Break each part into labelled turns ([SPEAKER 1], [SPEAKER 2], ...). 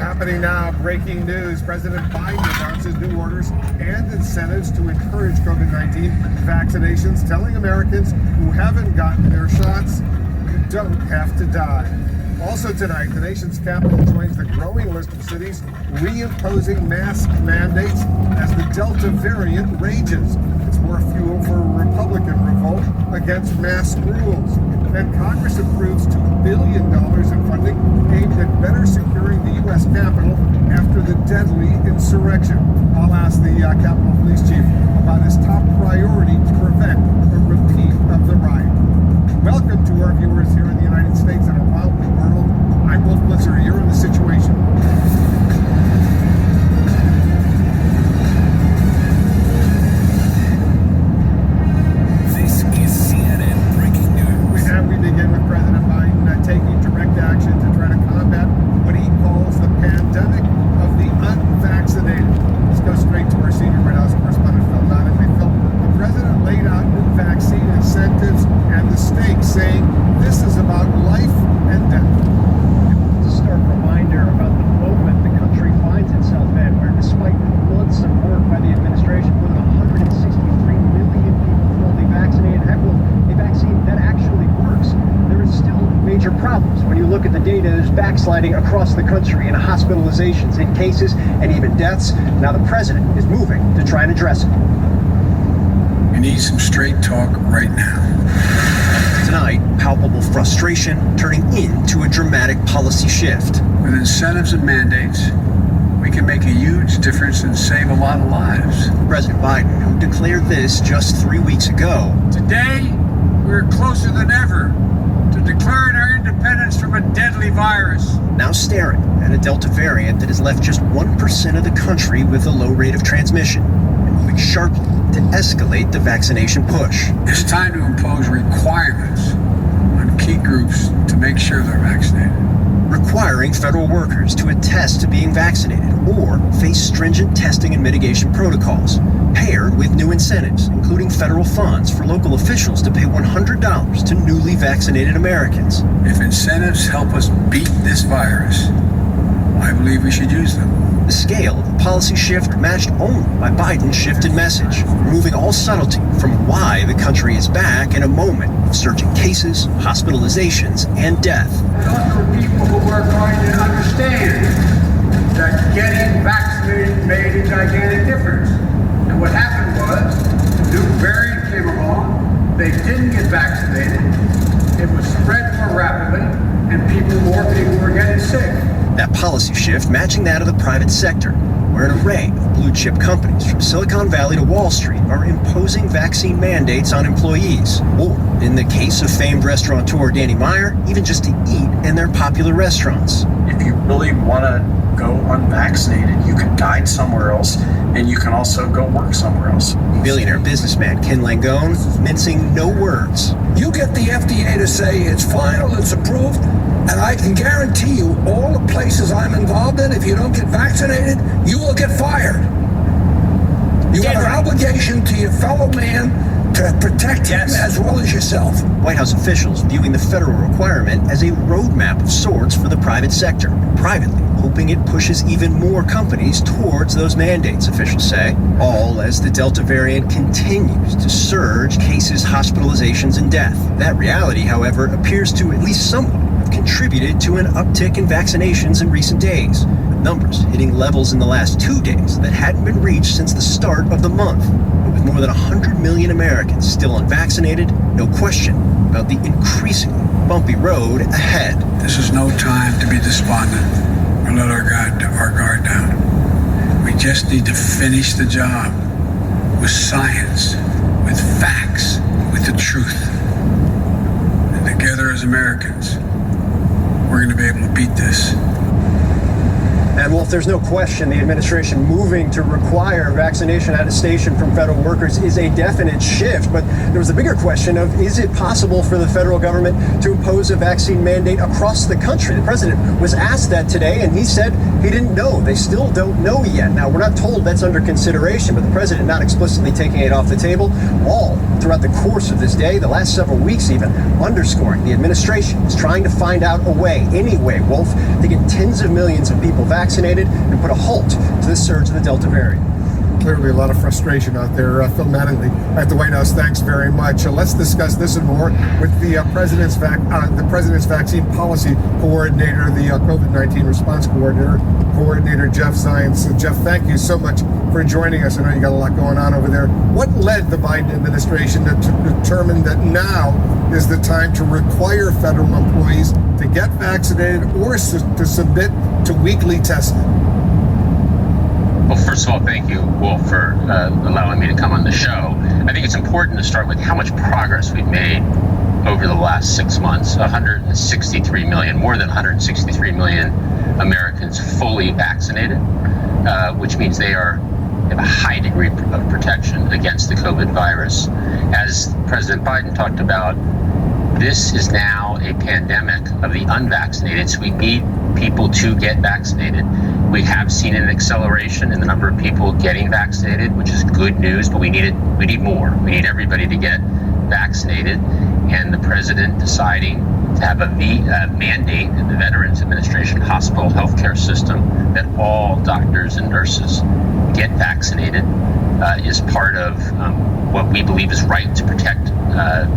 [SPEAKER 1] Happening now, breaking news. President Biden announces new orders and incentives to encourage COVID-19 vaccinations, telling Americans who haven't gotten their shots, you don't have to die. Also tonight, the nation's capital joins the growing list of cities reimposing mask mandates as the Delta variant rages. It's more fuel for Republican revolt against mask rules. And Congress approves $2 billion in funding aimed at better securing the U.S. Capitol after the deadly insurrection. I'll ask the Capitol Police Chief about his top priority to prevent a repeat of the riot. Welcome to our viewers here in the United States and around the world. I'm Wolf Blitzer. You're in The Situation.
[SPEAKER 2] This is CNN Breaking News.
[SPEAKER 1] And we begin with President Biden taking direct action to try to combat what he calls the pandemic of the unvaccinated. Let's go straight to our senior White House correspondent, Phil Donahue. Phil, the president laid out new vaccine incentives and the stakes, saying this is about life and death.
[SPEAKER 3] It's a stark reminder about the moment the country finds itself in, where despite blood support by the administration, more than 163 million people fully vaccinated. Heck, well, a vaccine that actually works. There is still major problems. When you look at the data, there's backsliding across the country in hospitalizations, in cases, and even deaths. Now the president is moving to try and address it.
[SPEAKER 4] We need some straight talk right now.
[SPEAKER 5] Tonight, palpable frustration turning into a dramatic policy shift.
[SPEAKER 4] With incentives and mandates, we can make a huge difference and save a lot of lives.
[SPEAKER 5] President Biden, who declared this just 3 weeks ago,
[SPEAKER 4] Today, we're closer than ever to declaring our independence from a deadly virus.
[SPEAKER 5] now staring at a Delta variant that has left just 1% of the country with a low rate of transmission, and moving sharply to escalate the vaccination push.
[SPEAKER 4] It's time to impose requirements on key groups to make sure they're vaccinated.
[SPEAKER 5] Requiring federal workers to attest to being vaccinated or face stringent testing and mitigation protocols, paired with new incentives, including federal funds for local officials to pay $100 to newly vaccinated Americans.
[SPEAKER 4] If incentives help us beat this virus, I believe we should use them.
[SPEAKER 5] The scale of the policy shift matched only by Biden's shifted message, removing all subtlety from why the country is back in a moment of surging cases, hospitalizations, and death.
[SPEAKER 4] Those were people who were going to understand that getting vaccinated made a gigantic difference. And what happened was, the new variant came along, they didn't get vaccinated, it was spread more rapidly, and more people were getting sick.
[SPEAKER 5] That policy shift matching that of the private sector, where an array of blue chip companies from Silicon Valley to Wall Street are imposing vaccine mandates on employees, or in the case of famed restaurateur Danny Meyer, even just to eat in their popular restaurants.
[SPEAKER 6] If you really want to go unvaccinated, you can dine somewhere else, and you can also go work somewhere else.
[SPEAKER 5] Billionaire businessman Ken Langone mincing no words.
[SPEAKER 7] You get the FDA to say it's final, it's approved, and I can guarantee you all the places I'm involved in, if you don't get vaccinated, you will get fired. You have an obligation to your fellow man to protect him as well as yourself.
[SPEAKER 5] White House officials viewing the federal requirement as a roadmap of sorts for the private sector, privately hoping it pushes even more companies towards those mandates, officials say, all as the Delta variant continues to surge cases, hospitalizations, and death. That reality, however, appears to at least somewhat have contributed to an uptick in vaccinations in recent days, with numbers hitting levels in the last 2 days that hadn't been reached since the start of the month. But with more than 100 million Americans still unvaccinated, no question about the increasingly bumpy road ahead.
[SPEAKER 4] This is no time to be despondent or let our guard down. We just need to finish the job with science, with facts, with the truth. And together as Americans, we're going to be able to beat this.
[SPEAKER 5] And Wolf, Wolf, there's no question the administration moving to require vaccination attestation from federal workers is a definite shift. But there was a bigger question of, is it possible for the federal government to impose a vaccine mandate across the country? The president was asked that today, and he said he didn't know. They still don't know yet. Now, we're not told that's under consideration, but the president not explicitly taking it off the table, all throughout the course of this day, the last several weeks even, underscoring the administration is trying to find out a way, any way, Wolf, to get tens of millions of people vaccinated and put a halt to the surge of the Delta variant.
[SPEAKER 1] Clearly a lot of frustration out there. Phil Mattingly at the White House, thanks very much. Let's discuss this and more with the president's vaccine policy coordinator, the COVID-19 response coordinator, Jeff Zients. Jeff, thank you so much for joining us. I know you got a lot going on over there. What led the Biden administration to determine that now is the time to require federal employees to get vaccinated or to submit to weekly testing?
[SPEAKER 8] Well, first of all, thank you, Wolf, for allowing me to come on the show. I think it's important to start with how much progress we've made over the last 6 months. 163 million, more than 163 million Americans fully vaccinated, which means they have a high degree of protection against the COVID virus. As President Biden talked about, this is now a pandemic of the unvaccinated, so we need people to get vaccinated. We have seen an acceleration in the number of people getting vaccinated, which is good news, but we need more. We need everybody to get vaccinated, and the president deciding to have a mandate in the Veterans Administration hospital healthcare system that all doctors and nurses get vaccinated is part of what we believe is right to protect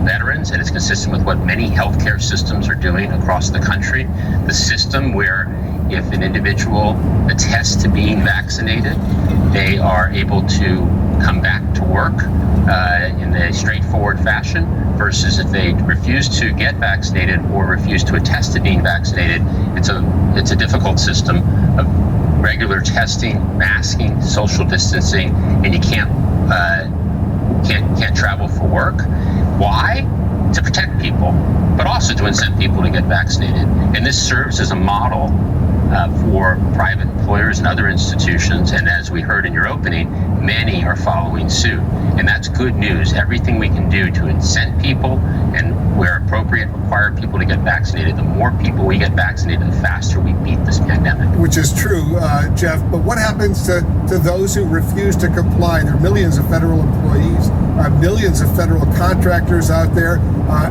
[SPEAKER 8] veterans, and it's consistent with what many healthcare systems are doing across the country. The system where if an individual attests to being vaccinated, they are able to come back to work in a straightforward fashion, versus if they refuse to get vaccinated or refuse to attest to being vaccinated, it's a difficult system of regular testing, masking, social distancing, and you can't travel for work. Why? To protect people, but also to incent people to get vaccinated. And this serves as a model for private employers and other institutions. And as we heard in your opening, many are following suit. And that's good news. Everything we can do to incent people and where appropriate require people to get vaccinated, the more people we get vaccinated, the faster we beat this pandemic.
[SPEAKER 1] Which is true, Jeff, but what happens to those who refuse to comply? There are millions of federal employees, millions of federal contractors out there,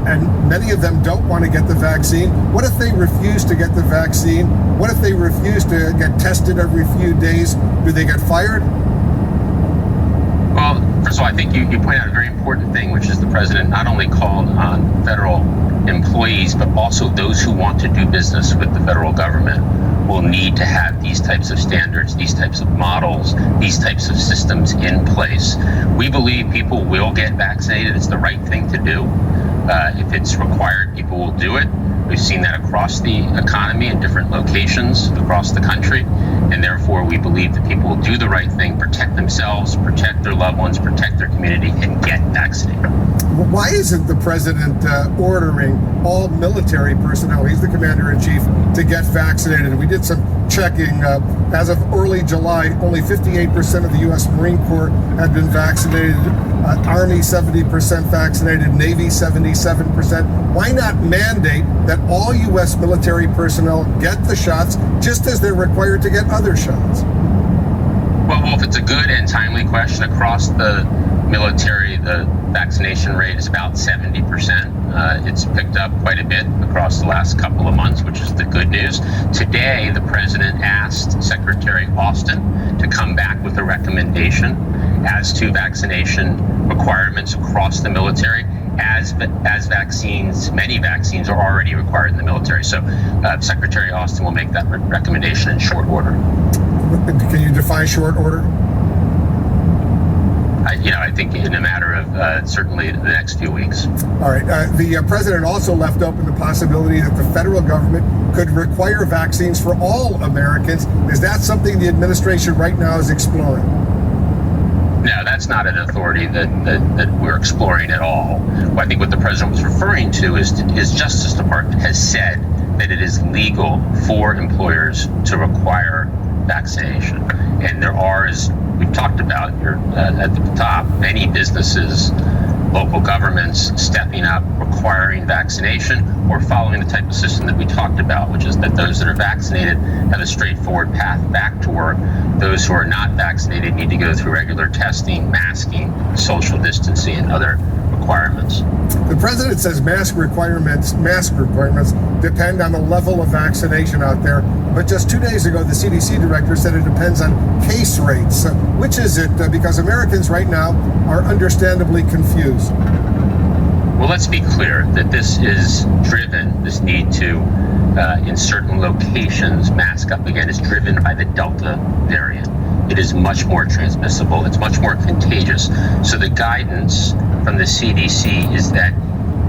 [SPEAKER 1] and many of them don't want to get the vaccine. What if they refuse to get the vaccine? What if they refuse to get tested every few days? Do they get fired?
[SPEAKER 8] Well, first of all, I think you point out a very important thing, which is the president not only called on federal employees, but also those who want to do business with the federal government will need to have these types of standards, these types of models, these types of systems in place. We believe people will get vaccinated. It's the right thing to do. If it's required, people will do it. We've seen that across the economy in different locations across the country, and therefore we believe that people will do the right thing, protect themselves, protect their loved ones, protect their community, and get vaccinated.
[SPEAKER 1] Why isn't the president ordering all military personnel, he's the commander-in-chief, to get vaccinated? We did some checking. As of early July, only 58% of the U.S. Marine Corps had been vaccinated, Army 70% vaccinated, Navy 77%. Why not mandate that all U.S. military personnel get the shots just as they're required to get other shots?
[SPEAKER 8] Well, Wolf, it's a good and timely question. Across the military, the vaccination rate is about 70%. It's picked up quite a bit across the last couple of months, which is the good news. Today, the president asked Secretary Austin to come back with a recommendation as to vaccination requirements across the military, as vaccines, many vaccines are already required in the military. So Secretary Austin will make that recommendation in short order.
[SPEAKER 1] Can you define short order?
[SPEAKER 8] I think in a matter of certainly the next few weeks.
[SPEAKER 1] All right. The president also left open the possibility that the federal government could require vaccines for all Americans. Is that something the administration right now is exploring?
[SPEAKER 8] No, that's not an authority that we're exploring at all. I think what the president was referring to is his Justice Department has said that it is legal for employers to require vaccination. And there are, as we've talked about here at the top, many businesses, local governments stepping up, requiring vaccination, or following the type of system that we talked about, which is that those that are vaccinated have a straightforward path back to work. Those who are not vaccinated need to go through regular testing, masking, social distancing, and other requirements.
[SPEAKER 1] The president says mask requirements depend on the level of vaccination out there. But just 2 days ago, the CDC director said it depends on case rates. Which is it? Because Americans right now are understandably confused.
[SPEAKER 8] Well, let's be clear that this need to, in certain locations, mask up again, is driven by the Delta variant. It is much more transmissible. It's much more contagious. So the guidance from the CDC is that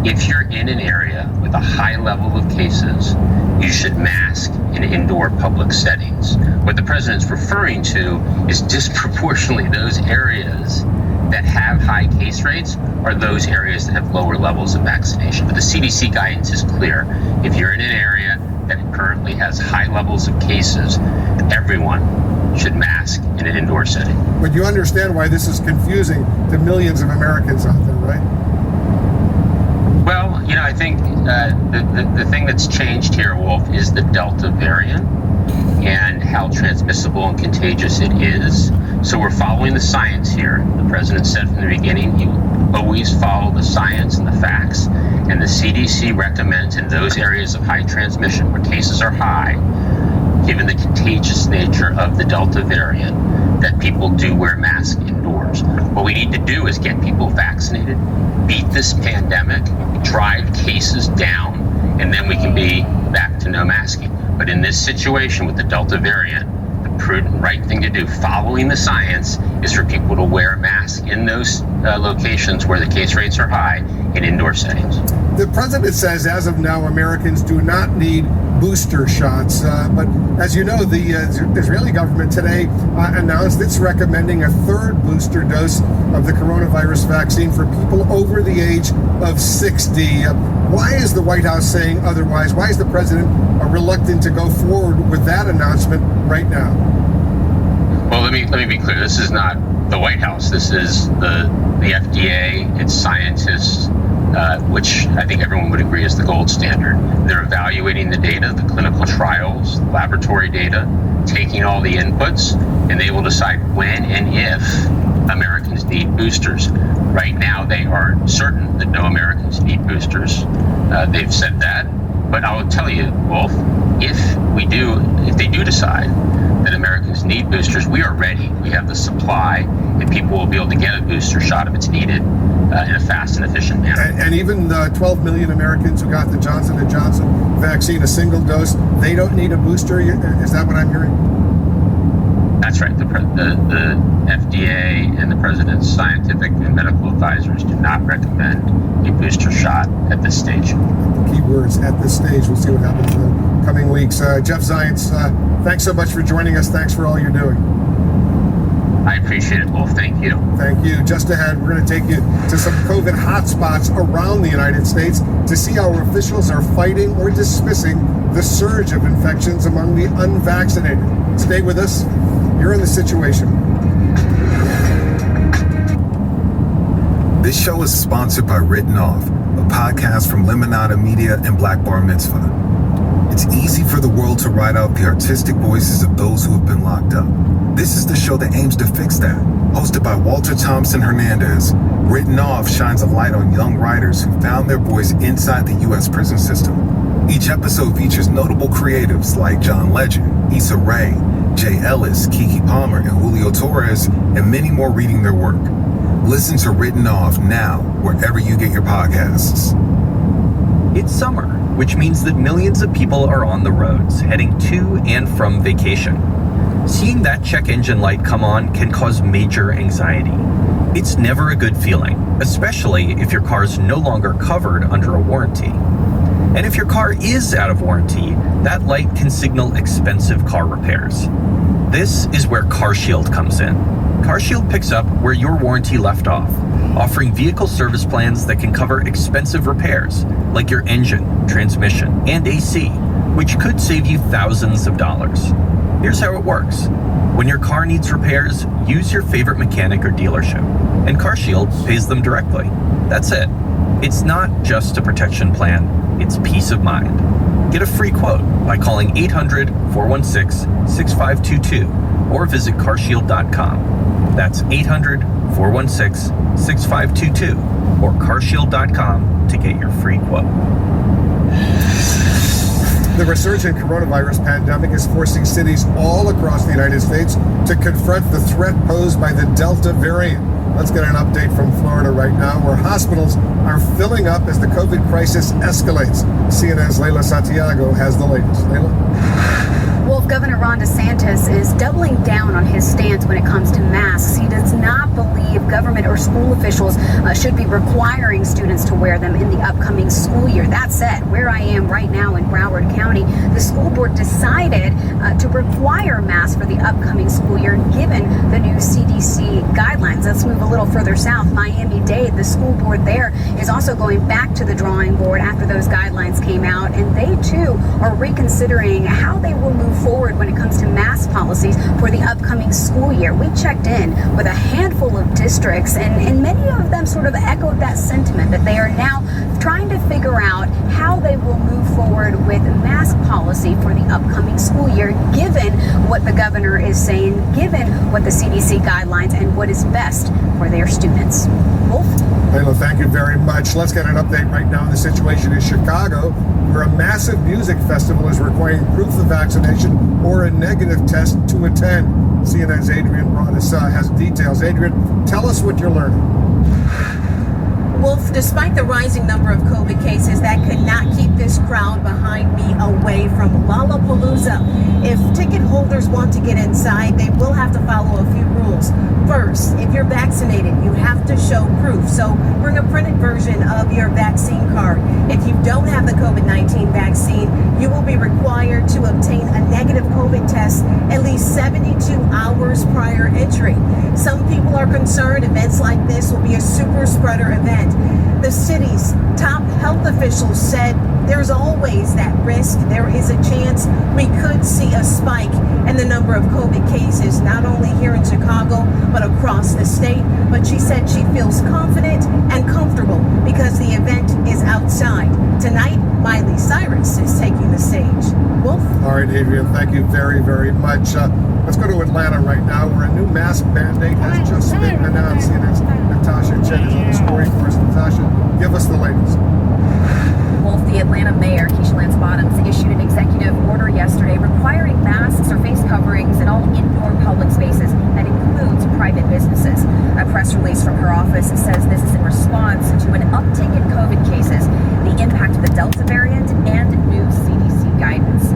[SPEAKER 8] if you're in an area with a high level of cases, you should mask in indoor public settings. What the president's referring to is disproportionately those areas that have high case rates are those areas that have lower levels of vaccination. But the CDC guidance is clear. If you're in an area that currently has high levels of cases, everyone should mask in an indoor setting.
[SPEAKER 1] But you understand why this is confusing to millions of Americans out there, right?
[SPEAKER 8] Well, I think the thing that's changed here, Wolf, is the Delta variant and how transmissible and contagious it is. So we're following the science here. The president said from the beginning he will always follow the science and the facts. And the CDC recommends in those areas of high transmission where cases are high, given the contagious nature of the Delta variant, that people do wear masks indoors. What we need to do is get people vaccinated, beat this pandemic, drive cases down, and then we can be back to no masking. But in this situation with the Delta variant, the prudent right thing to do, following the science, is for people to wear a mask in those locations where the case rates are high in indoor settings.
[SPEAKER 1] The president says as of now, Americans do not need booster shots. But as you know, the Israeli government today announced it's recommending a third booster dose of the coronavirus vaccine for people over the age of 60. Why is the White House saying otherwise? Why is the president reluctant to go forward with that announcement right now?
[SPEAKER 8] Well, let me be clear. This is not the White House. This is the FDA, its scientists, which I think everyone would agree is the gold standard. They're evaluating the data, the clinical trials, laboratory data, taking all the inputs, and they will decide when and if Americans need boosters. Right now, they are certain that no Americans need boosters. They've said that. But I will tell you, Wolf, if they do decide that Americans need boosters, we are ready. We have the supply, and people will be able to get a booster shot if it's needed in a fast and efficient manner.
[SPEAKER 1] And even the 12 million Americans who got the Johnson & Johnson vaccine, a single dose, they don't need a booster? Is that what I'm hearing?
[SPEAKER 8] That's right. The FDA and the president's scientific and medical advisors do not recommend a booster shot at this stage.
[SPEAKER 1] Keywords at this stage. We'll see what happens in the coming weeks. Jeff Zients, thanks so much for joining us. Thanks for all you're doing.
[SPEAKER 8] I appreciate it, Wolf. Thank you.
[SPEAKER 1] Thank you. Just ahead, we're going to take you to some COVID hotspots around the United States to see how officials are fighting or dismissing the surge of infections among the unvaccinated. Stay with us. You're in The Situation.
[SPEAKER 9] This show is sponsored by Written Off, a podcast from Lemonada Media and Black Bar Mitzvah. It's easy for the world to write out the artistic voices of those who have been locked up. This is the show that aims to fix that. Hosted by Walter Thompson Hernandez, Written Off shines a light on young writers who found their voice inside the U.S. prison system. Each episode features notable creatives like John Legend, Issa Rae, Jay Ellis, Kiki Palmer, and Julio Torres, and many more reading their work. Listen to Written Off now, wherever you get your podcasts.
[SPEAKER 10] It's summer, which means that millions of people are on the roads, heading to and from vacation. Seeing that check engine light come on can cause major anxiety. It's never a good feeling, especially if your car's no longer covered under a warranty. And if your car is out of warranty, that light can signal expensive car repairs. This is where CarShield comes in. CarShield picks up where your warranty left off, offering vehicle service plans that can cover expensive repairs, like your engine, transmission, and AC, which could save you thousands of dollars. Here's how it works. When your car needs repairs, use your favorite mechanic or dealership, and CarShield pays them directly. That's it. It's not just a protection plan, it's peace of mind. Get a free quote by calling 800-416-6522 or visit carshield.com. That's 800-416-6522 or carshield.com to get your free quote.
[SPEAKER 1] The resurgent coronavirus pandemic is forcing cities all across the United States to confront the threat posed by the Delta variant. Let's get an update from Florida right now, where hospitals are filling up as the COVID crisis escalates. CNN's Leila Santiago has the latest. Leila?
[SPEAKER 11] Wolf, Governor Ron DeSantis is doubling down on his stance when it comes to masks. He does not believe government or school officials should be requiring students to wear them in the upcoming school year. That said, where I am right now in Broward County, the school board decided to require masks for the upcoming school year, given the new CDC guidelines. Let's move a little further south. Miami-Dade, the school board there is also going back to the drawing board after those guidelines came out, and they too are reconsidering how they will move forward when it comes to mask policies for the upcoming school year. We checked in with a handful of districts, and many of them sort of echoed that sentiment that they are now trying to figure out how they will move forward with mask policy for the upcoming school year, given what the governor is saying, given what the CDC guidelines and what is best for their students. Wolf?
[SPEAKER 1] Leila, thank you very much. Let's get an update right now on the situation in Chicago, where a massive music festival is requiring proof of vaccination or a negative test to attend. CNN's Adrian Broadus has details. Adrian, tell us what you're learning.
[SPEAKER 12] Wolf, despite the rising number of COVID cases, that could not keep this crowd behind me away from Lollapalooza. If ticket holders want to get inside, they will have to follow a few rules. First, if you're vaccinated, you have to show proof. So bring a printed version of your vaccine card. If you don't have the COVID-19 vaccine, you will be required to obtain a negative COVID test at least 72 hours prior entry. Some people are concerned events like this will be a super spreader event. The city's top health officials said there's always that risk. There is a chance we could see a spike in the number of COVID cases, not only here in Chicago, but across the state. But she said she feels confident and comfortable because the event is outside. Tonight, Miley Cyrus is taking the stage. Wolf?
[SPEAKER 1] All right, Adrian, thank you very, very much. Let's go to Atlanta right now, where a new mask mandate has just been announced. And it's Natasha Chen is on the story for us. Natasha, give us the latest.
[SPEAKER 11] Wolf, the Atlanta mayor, Keisha Lance Bottoms, issued an executive order yesterday requiring masks or face coverings in all indoor public spaces. That includes private businesses. A press release from her office says this is in response to an uptick in COVID cases, the impact of the Delta variant, and new CDC guidance.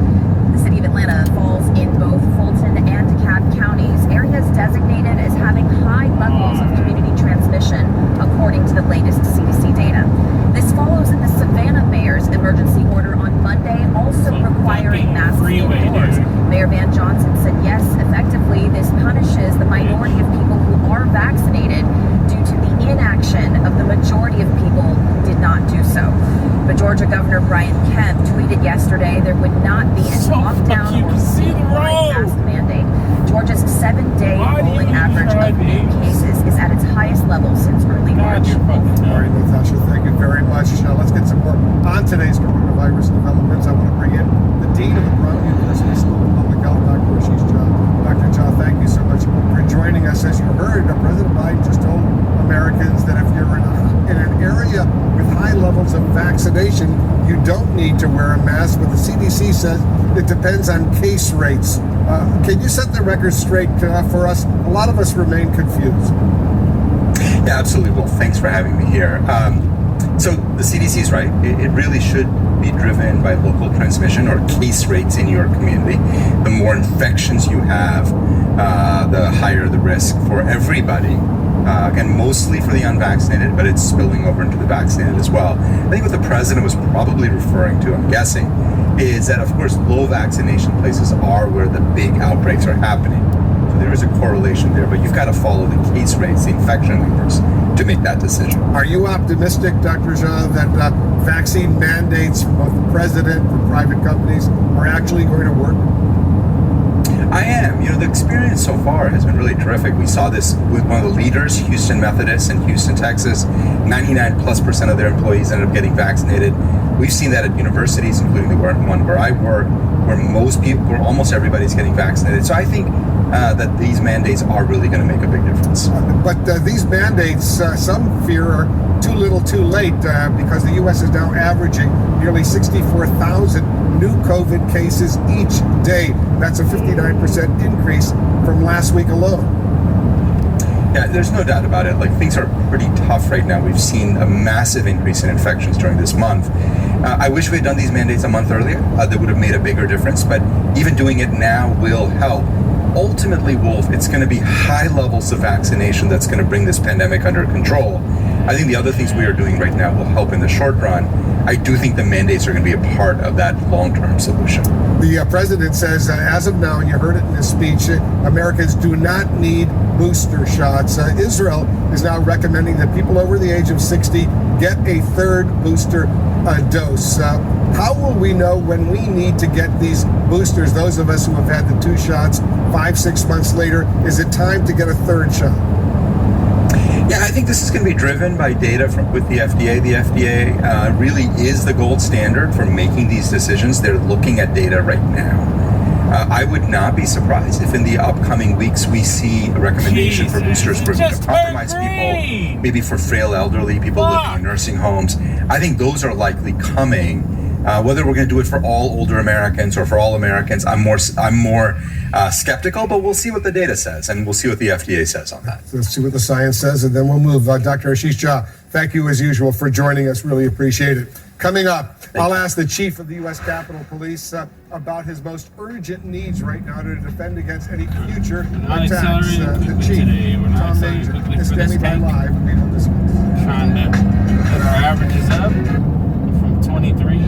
[SPEAKER 11] The city of Atlanta falls in both Fulton and DeKalb counties, areas designated as having high levels of community transmission, according to the latest CDC data. This follows the Savannah mayor's emergency order on Monday, also requiring masks indoors. Mayor Van Johnson said yes, effectively, this punishes the minority of people who are vaccinated due to the inaction of the majority of people who did not do so. But Georgia Governor Brian Kemp tweeted yesterday there would not be any lockdown or citywide mask mandate. Georgia's 7-day rolling average of new cases is at its highest level since early March.
[SPEAKER 1] All right, Natasha, thank you very much. Let's get some more on today's coronavirus developments. I want to bring in the Dean of the Brown University School of Public Health, Dr. Ashish Jha. Dr. Jha, thank you so much for joining us. As you heard, President Biden just told Americans that if you're in an area with high levels of vaccination, you don't need to wear a mask, but the CDC says it depends on case rates. Can you set the record straight for us? A lot of us remain confused.
[SPEAKER 13] Yeah, absolutely. Well, thanks for having me here. So the CDC is right. It really should be driven by local transmission or case rates in your community. The more infections you have, the higher the risk for everybody. Again, mostly for the unvaccinated, but it's spilling over into the vaccinated as well. I think what the president was probably referring to, I'm guessing, is that, of course, low vaccination places are where the big outbreaks are happening. So there is a correlation there, but you've got to follow the case rates, the infection numbers, to make that decision.
[SPEAKER 1] Are you optimistic, Dr. Jha, that vaccine mandates from both the president and private companies are actually going to work?
[SPEAKER 13] I am. You know, the experience so far has been really terrific. We saw this with one of the leaders, Houston Methodist in Houston, Texas. 99+% of their employees ended up getting vaccinated. We've seen that at universities, including the one where I work, where almost everybody's getting vaccinated. So I think that these mandates are really going to make a big difference.
[SPEAKER 1] But these mandates, some fear, are too little too late because the U.S. is now averaging nearly 64,000 new COVID cases each day. That's a 59% increase from last week alone.
[SPEAKER 13] Yeah, there's no doubt about it. Like, things are pretty tough right now. We've seen a massive increase in infections during this month. I wish we had done these mandates a month earlier. That would have made a bigger difference, but even doing it now will help. Ultimately, Wolf, it's going to be high levels of vaccination that's going to bring this pandemic under control. I think the other things we are doing right now will help in the short run. I do think the mandates are going to be a part of that long-term solution.
[SPEAKER 1] The president says, as of now, and you heard it in his speech, Americans do not need booster shots. Israel is now recommending that people over the age of 60 get a third booster dose. How will we know when we need to get these boosters? Those of us who have had the 2 shots 5-6 months later, is it time to get a third shot?
[SPEAKER 13] Yeah, I think this is going to be driven by data with the FDA. The FDA really is the gold standard for making these decisions. They're looking at data right now. I would not be surprised if in the upcoming weeks we see a recommendation for boosters for compromised people, maybe for frail elderly people living in nursing homes. I think those are likely coming. Whether we're going to do it for all older Americans or for all Americans, I'm more skeptical, but we'll see what the data says, and we'll see what the FDA says on that.
[SPEAKER 1] Let's see what the science says, and then we'll move. Dr. Ashish Jha, thank you as usual for joining us. Really appreciate it. Coming up, I'll ask the chief of the U.S. Capitol Police about his most urgent needs right now to defend against any future attacks. The chief, Tom Major, is standing by live. We will discuss.
[SPEAKER 14] Trying to put our averages up from 23.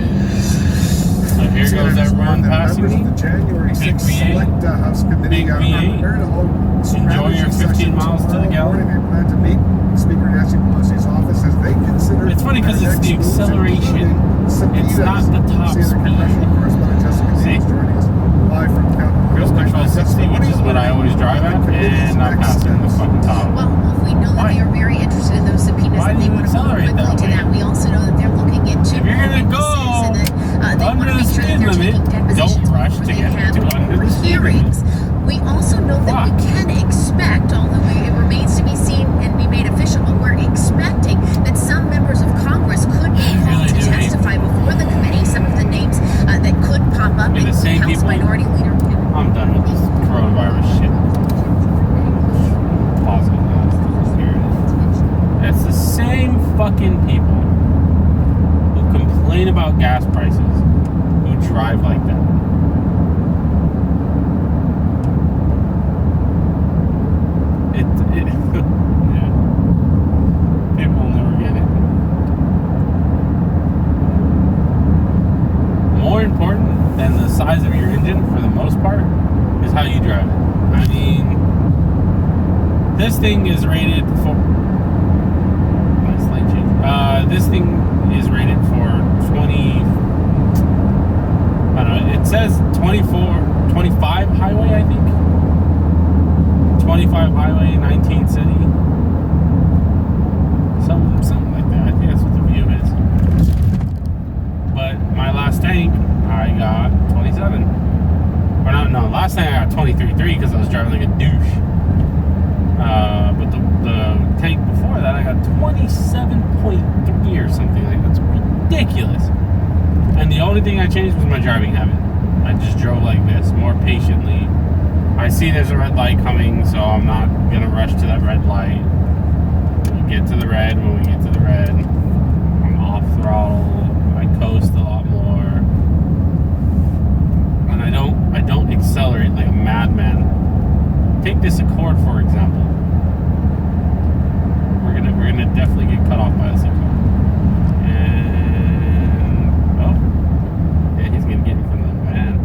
[SPEAKER 14] So here goes everyone passing me.
[SPEAKER 1] The January 6th Select House Committee
[SPEAKER 14] Big V8. Enjoy your 15 miles to the gallon.
[SPEAKER 1] They plan to meet Speaker Nancy Pelosi's office as they consider.
[SPEAKER 14] It's funny because it's the acceleration. It's not the top speed. See? Cruise control 60, which is what I always drive at, and I'm passing the fucking top.
[SPEAKER 15] Well, we know that they are very interested in those subpoenas, and they want to move quickly to that. We also know that they're looking into
[SPEAKER 14] if you're gonna go under the speed limit, don't rush to get to under the speed limit.
[SPEAKER 15] We also know that we can expect, although it remains to be seen and be made official, but we're expecting that some members of Congress could be called to testify before the committee. Some of the names that could pop up in House Minority Leader.
[SPEAKER 14] I'm done with this coronavirus shit. Pause it. Here it is. It's the same fucking people who complain about gas prices who drive like that. Yeah. People will never get it. More important than the size of your engine, for the most part, is how you drive it. I mean, this thing is rated for. Nice light change. This thing is rated for 20. I don't know. It says 25 highway, I think. 25 highway, 19 city. Something like that. I think that's what the view is. But my last tank, I got 27. Or no, last tank I got 23.3 because I was driving like a douche. But the tank before that, I got 27.3 or something like that. That's ridiculous. And the only thing I changed was my driving habit. I just drove like this, more patiently. I see there's a red light coming, so I'm not going to rush to that red light. We'll get to the red when we get to the red. I'm off throttle. I coast a lot more. And I don't accelerate like a madman. Take this Accord, for example. We're gonna definitely get cut off by this Accord. And yeah, he's gonna get me from the van.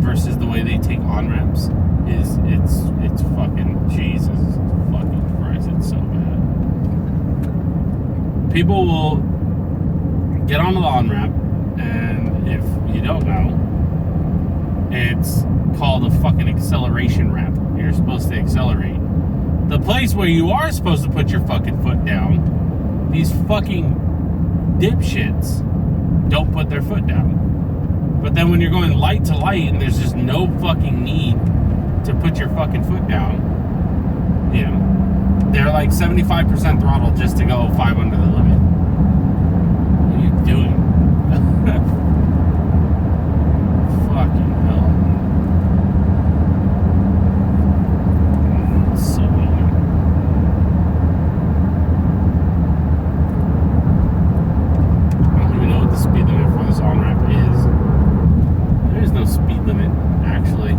[SPEAKER 14] versus the way they take on-ramps is it's fucking Jesus fucking Christ, it's so bad. People will get onto the on-ramp, and if you don't know, it's called a fucking acceleration ramp. You're supposed to accelerate. The place where you are supposed to put your fucking foot down, these fucking dipshits don't put their foot down. But then when you're going light to light and there's just no fucking need to put your fucking foot down, you know, they're like 75% throttle just to go 5 under the limit. What are you doing? Fucking hell. It's so weird. I don't even know what the speed limit for this on-ramp is. There is no speed limit, actually.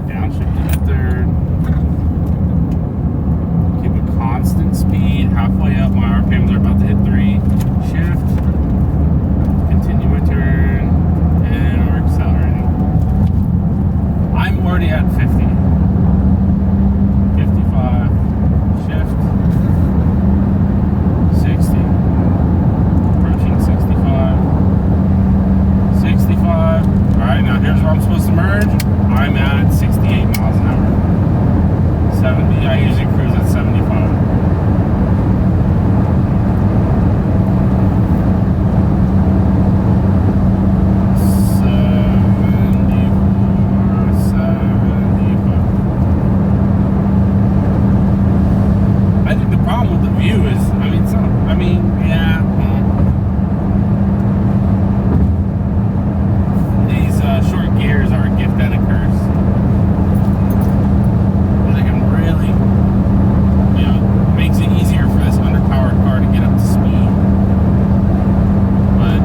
[SPEAKER 14] Downshift to third. Keep a constant speed. Halfway up, my RPMs are about to hit 3. Shift. Continue my turn. And we're accelerating. I'm already at 50. 55. Shift. 60. Approaching 65. 65. Alright, now here's where I'm supposed to merge. I'm at 68 miles an hour. 70. I usually cruise at 75. I think the problem with the view is, these short gears are a gift and a curse. They can really, makes it easier for this underpowered car to get up to speed. But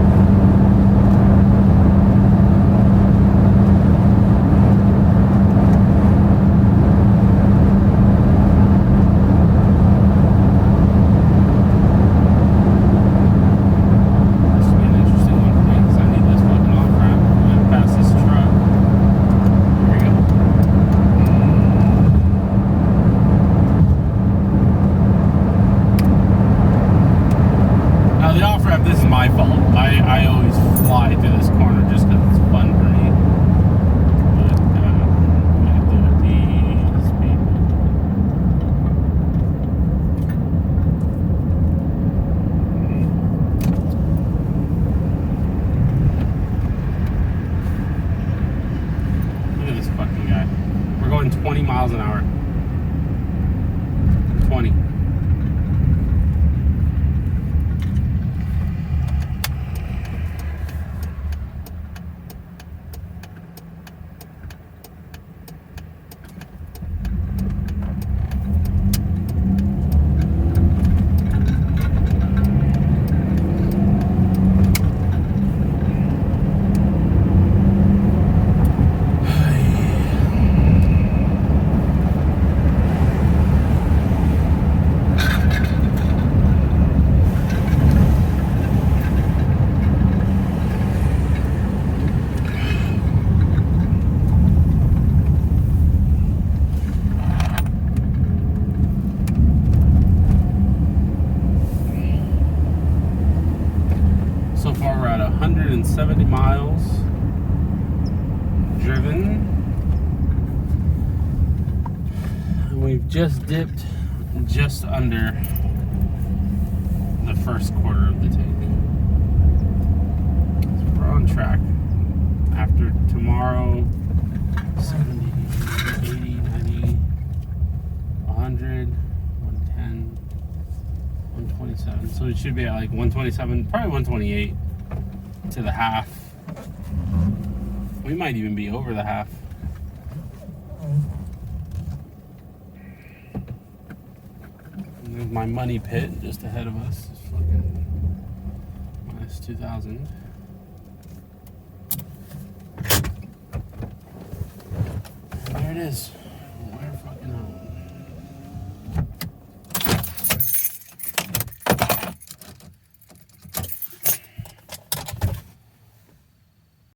[SPEAKER 14] this will be an interesting one for me because I need this fucking off ramp. I'm gonna pass this truck. Here we go. Now the off ramp, this is my fault. I always fly through this corner just because it's fun for me. But I'm gonna do it the speed. Look at this fucking guy. We're going 20 miles an hour. 20. So far we're at 170 miles driven. And we've just dipped just under the first quarter of the tank. So we're on track. After tomorrow, 70, 80, 90, 100, 110, 127. So it should be at like 127, probably 128 to the half. We might even be over the half. And there's my money pit just ahead of us. It's fucking minus 2,000. There it is.